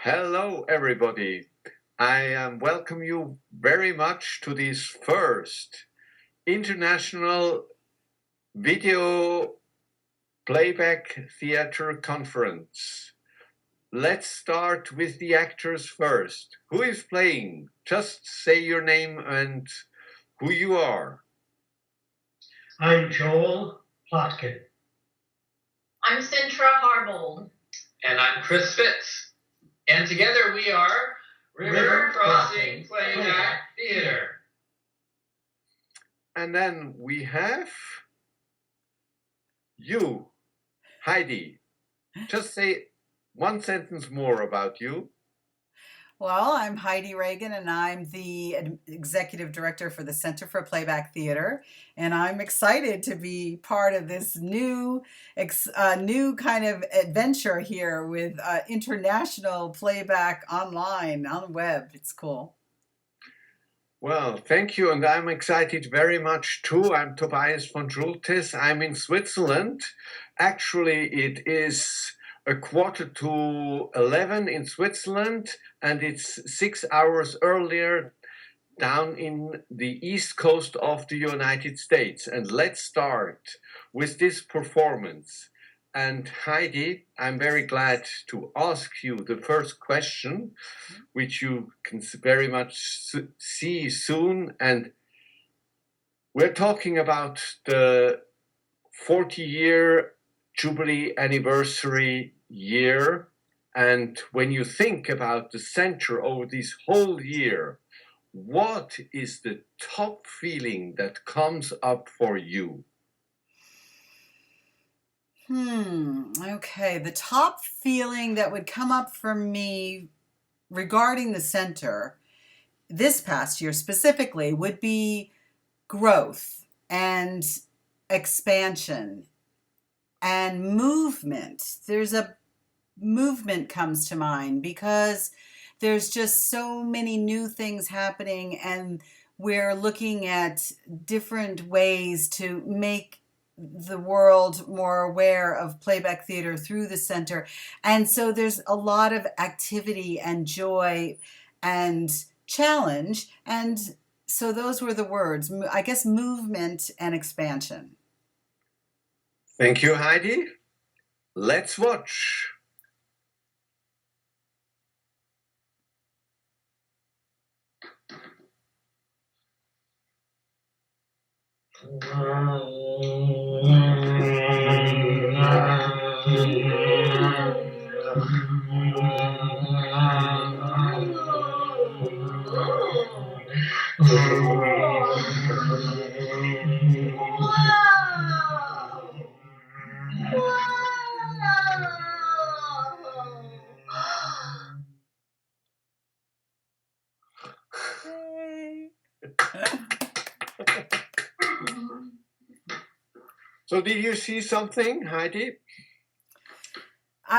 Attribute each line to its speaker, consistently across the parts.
Speaker 1: Hello, everybody. I welcome you very much to this first International Video Playback Theatre Conference. Let's start with the actors first. Who is playing? Just say your name and who you are.
Speaker 2: I'm Joel Plotkin.
Speaker 3: I'm Cintra Harbold.
Speaker 4: And I'm Fitz. And together we are River Crossing Playback Theatre.
Speaker 1: And then we have you, Heidi. Just say one sentence more about you.
Speaker 5: Well, I'm Heidi Reagan, and I'm the Executive Director for the Center for Playback Theatre, and I'm excited to be part of this new kind of adventure here with international playback online on the web. It's cool.
Speaker 1: Well, thank you, and I'm excited very much too. I'm Tobias von Schulthess. I'm in Switzerland. Actually, it is 11:15 in Switzerland, and it's 6 hours earlier down in the east coast of the United States. And let's start with this performance. And Heidi, I'm very glad to ask you the first question, which you can very much see soon. And we're talking about the 40-year Jubilee anniversary year. And when you think about the center over this whole year, what is the top feeling that comes up for you?
Speaker 5: Okay, the top feeling that would come up for me regarding the center this past year specifically would be growth and expansion and movement. There's a movement comes to mind because there's just so many new things happening, and we're looking at different ways to make the world more aware of playback theater through the center. And so there's a lot of activity and joy and challenge. And so those were the words, I guess, movement and expansion.
Speaker 1: Thank you, Heidi. Let's watch. So did you see something, Heidi?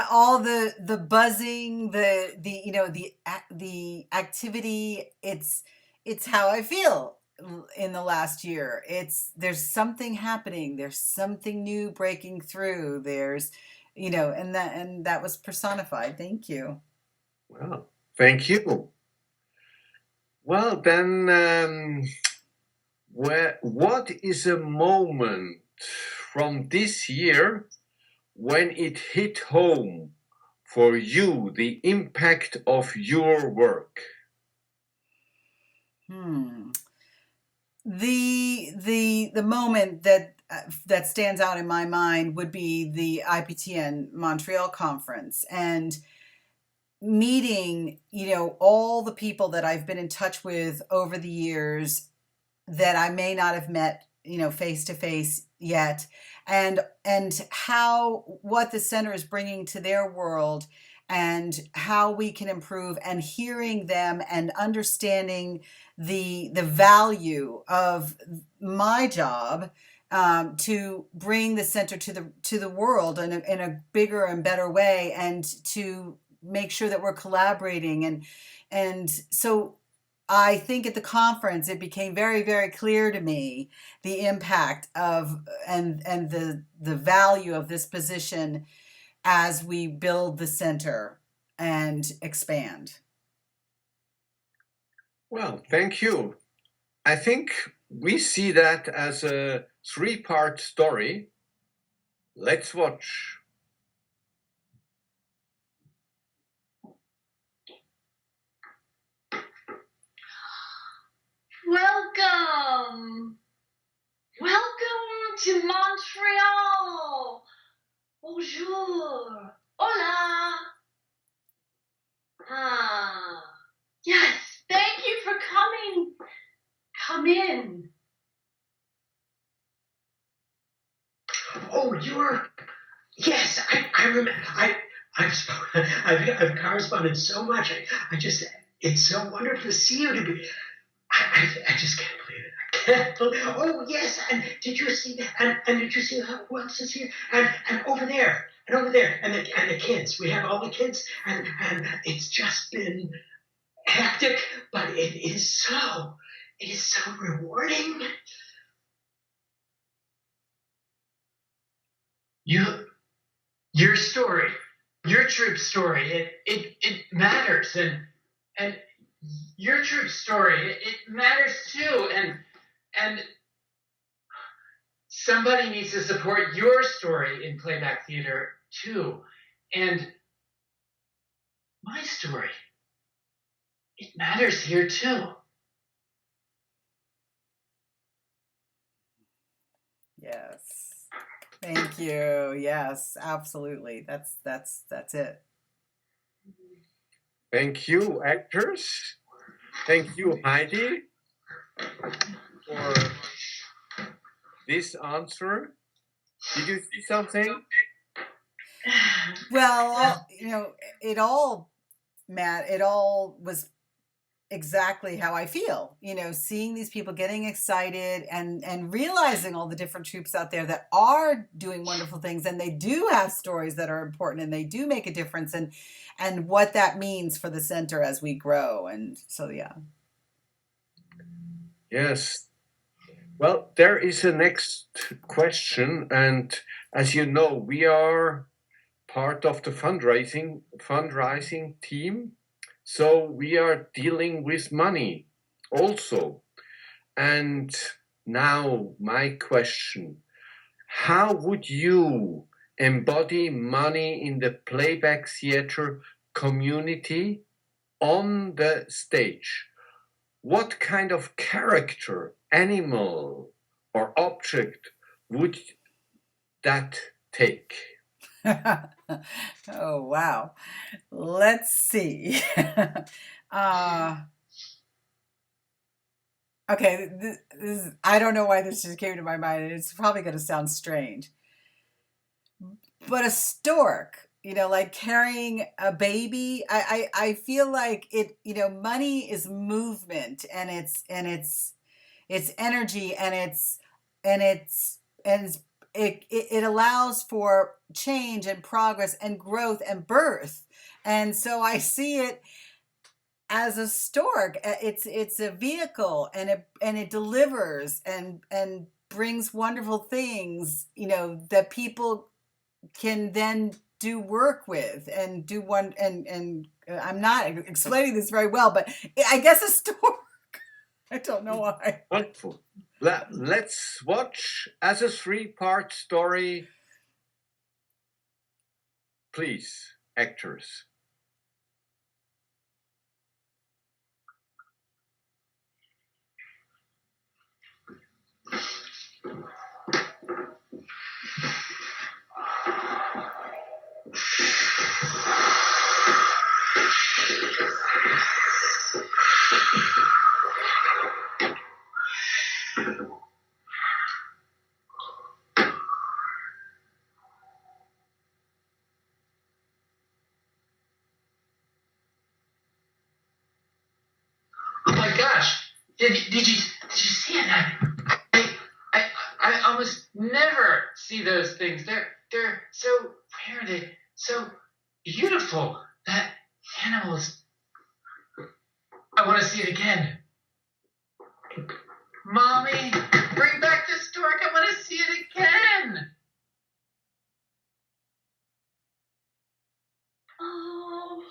Speaker 5: All the buzzing, the activity. It's how I feel in the last year. There's something happening. There's something new breaking through. There's, and that was personified. Thank you.
Speaker 1: Well, thank you. Well, then, what is a moment from this year when it hit home for you, the impact of your work?
Speaker 5: The moment that stands out in my mind would be the IPTN Montreal conference, and meeting, all the people that I've been in touch with over the years that I may not have met, face to face yet, and what the center is bringing to their world and how we can improve, and hearing them and understanding the value of my job to bring the center to the world in a bigger and better way, and to make sure that we're collaborating. And so I think at the conference it became very, very clear to me the impact of and the value of this position as we build the center and expand.
Speaker 1: Well, thank you. I think we see that as a 3-part story. Let's watch.
Speaker 3: Welcome! Welcome to Montreal! Bonjour! Hola! Ah, yes, thank you for coming. Come in.
Speaker 2: Oh, yes, I remember. I've corresponded so much. It's so wonderful to see you. I just can't believe it. I can't believe. Oh yes, and did you see that? And did you see who else is here? And over there, and the kids. We have all the kids, and it's just been hectic, but it is so rewarding.
Speaker 4: Your story, your troop's story, it matters, and your troop's story, it matters too, and somebody needs to support your story in playback theater too, and my story, it matters here too.
Speaker 5: Yes. Thank you. Yes, absolutely. That's it.
Speaker 1: Thank you, actors. Thank you, Heidi, for this answer. Did you see something?
Speaker 5: Well, it all, Matt, it all was exactly how I feel, seeing these people getting excited and realizing all the different troops out there that are doing wonderful things, and they do have stories that are important, and they do make a difference, and what that means for the center as we grow. And so, yeah.
Speaker 1: Yes. Well, there is a next question, and as you know, we are part of the fundraising team. So we are dealing with money also. And now my question, how would you embody money in the playback theater community on the stage? What kind of character, animal, or object would that take?
Speaker 5: Oh, wow. Let's see. Okay, this I don't know why this just came to my mind, and it's probably going to sound strange. But a stork, like carrying a baby, I feel like it, money is movement, and it's energy, and it allows for change and progress and growth and birth. And so I see it as a stork. It's a vehicle, and it delivers and brings wonderful things, that people can then do work with and do one. And I'm not explaining this very well, but I guess a stork. I don't know why.
Speaker 1: Wonderful. Let's watch as a 3-part story. Please, actors.
Speaker 4: Oh my gosh! Did you see it? I almost never see those things. They're so rare. They so beautiful. That animal is. I want to see it again. Mommy, bring back the stork. I want to see it again.
Speaker 3: Oh,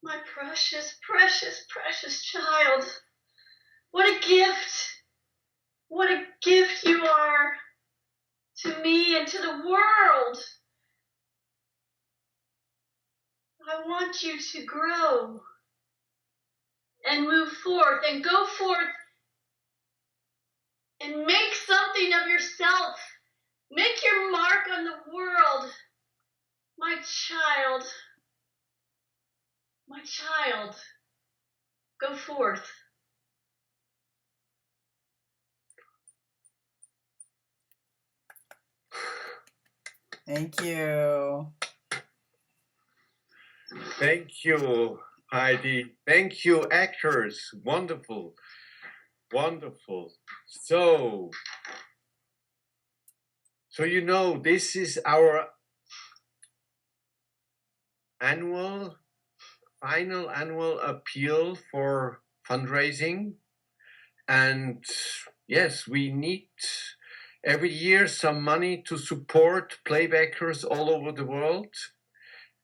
Speaker 3: My precious, precious, precious child. What a gift. What a gift you are to me and to the world. I want you to grow and move forth and go forth and make something of yourself. Make your mark on the world. My child. My child. Go forth.
Speaker 5: Thank you.
Speaker 1: Thank you, Heidi. Thank you, actors. Wonderful. Wonderful. So you know, this is our final annual appeal for fundraising. And yes, we need every year some money to support playbackers all over the world.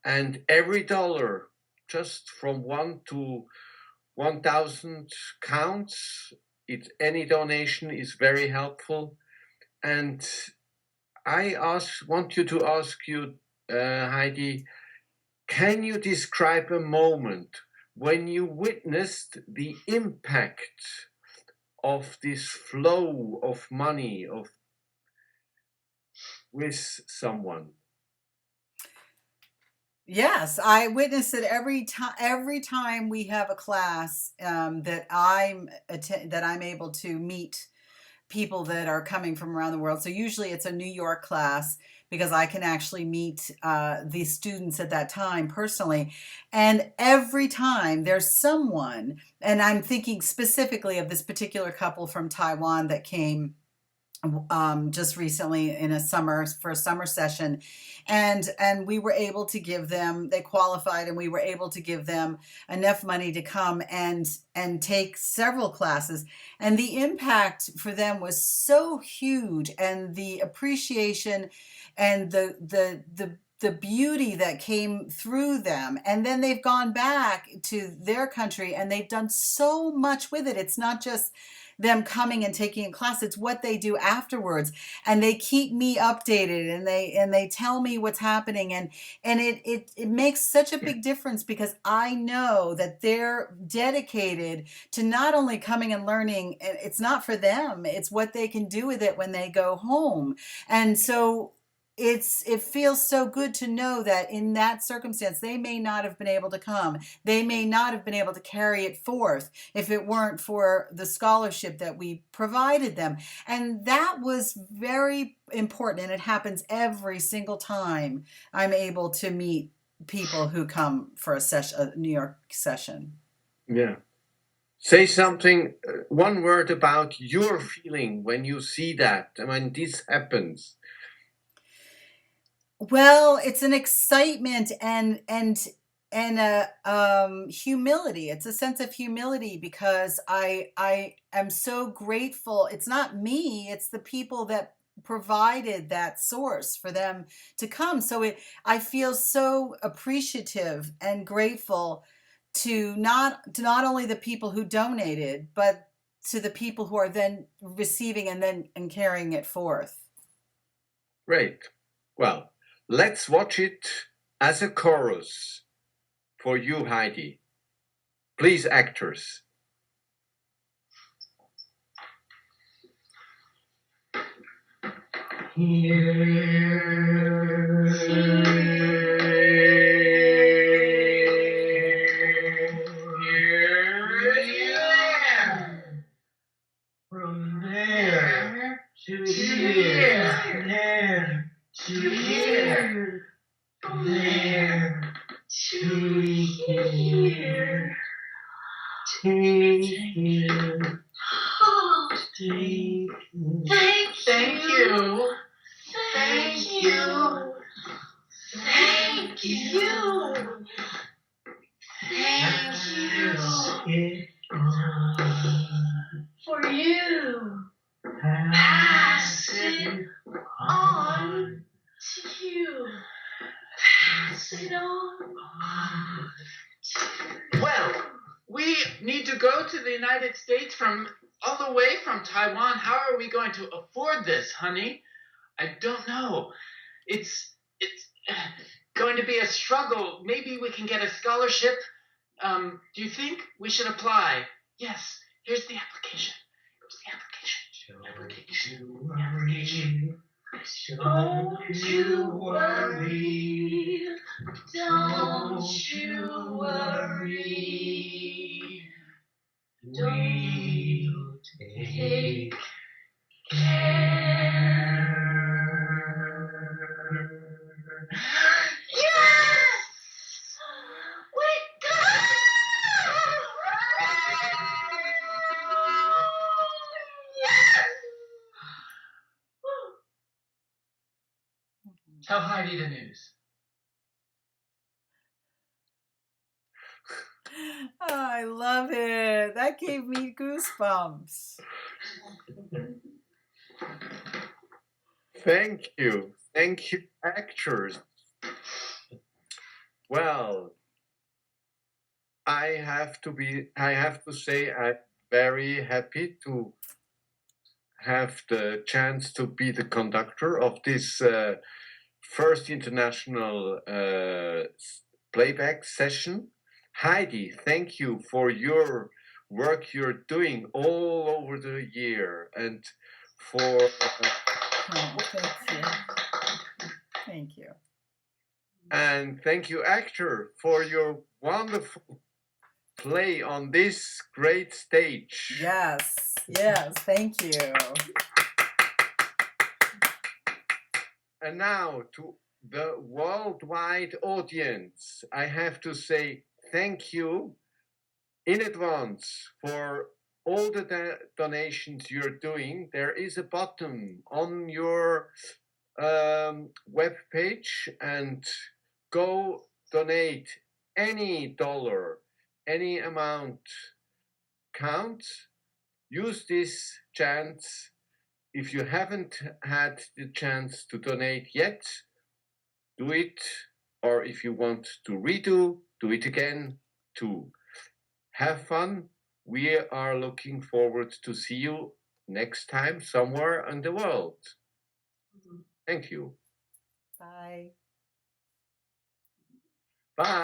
Speaker 1: And every dollar, just from 1 to 1,000 counts. Any donation is very helpful. And I want you to ask you, Heidi, can you describe a moment when you witnessed the impact of this flow of money with someone?
Speaker 5: Yes, I witness it every time. Every time we have a class that I'm able to meet people that are coming from around the world. So usually it's a New York class because I can actually meet the students at that time personally. And every time there's someone, and I'm thinking specifically of this particular couple from Taiwan that came just recently in a summer session, and we were able to give them, they qualified, and we were able to give them enough money to come and take several classes, and the impact for them was so huge, and the appreciation and the beauty that came through them. And then they've gone back to their country and they've done so much with it. It's not just them coming and taking a class, it's what they do afterwards, and they keep me updated, and they tell me what's happening, and it makes such a big difference because I know that they're dedicated to not only coming and learning. It's not for them, it's what they can do with it when they go home. And so it feels so good to know that in that circumstance, they may not have been able to come. They may not have been able to carry it forth if it weren't for the scholarship that we provided them. And that was very important. And it happens every single time I'm able to meet people who come for a New York session.
Speaker 1: Yeah. Say something, one word about your feeling when you see that, when this happens.
Speaker 5: Well, it's an excitement and a humility. It's a sense of humility because I am so grateful. It's not me, it's the people that provided that source for them to come. So I feel so appreciative and grateful to not only the people who donated, but to the people who are then receiving and carrying it forth.
Speaker 1: Great. Well, let's watch it as a chorus for you, Heidi. Please, actors.
Speaker 2: From there to here, there to here, from there to here. Take you.
Speaker 3: Oh,
Speaker 2: Take you.
Speaker 3: thank you.
Speaker 2: Thank you.
Speaker 3: Thank you. Thank you.
Speaker 2: It on.
Speaker 3: For you.
Speaker 2: Pass
Speaker 3: Pass
Speaker 2: it
Speaker 3: it
Speaker 2: on.
Speaker 3: on to you. Pass it on
Speaker 2: On.
Speaker 3: to
Speaker 4: We need to go to the United States from all the way from Taiwan. How are we going to afford this, honey? I don't know. It's going to be a struggle. Maybe we can get a scholarship. Do you think we should apply? Yes. Here's the application.
Speaker 3: Don't you worry. Don't you worry. Don't take care. Yes! We go! Yes!
Speaker 4: Tell Heidi the news.
Speaker 5: Oh, I love it. That gave me goosebumps.
Speaker 1: Thank you, actors. Well, I have to say I'm very happy to have the chance to be the conductor of this first international playback session. Heidi, thank you for your work you're doing all over the year and for...
Speaker 5: Oh, thank you. Thank you.
Speaker 1: And thank you, actor, for your wonderful play on this great stage.
Speaker 5: Yes, thank you.
Speaker 1: And now to the worldwide audience, I have to say thank you in advance for all the donations you're doing. There is a button on your web page, and go donate any dollar, any amount counts. Use this chance. If you haven't had the chance to donate yet, do it. Or if you want to redo, do it again too. Have fun. We are looking forward to see you next time somewhere in the world. Thank you.
Speaker 5: Bye.
Speaker 1: Bye.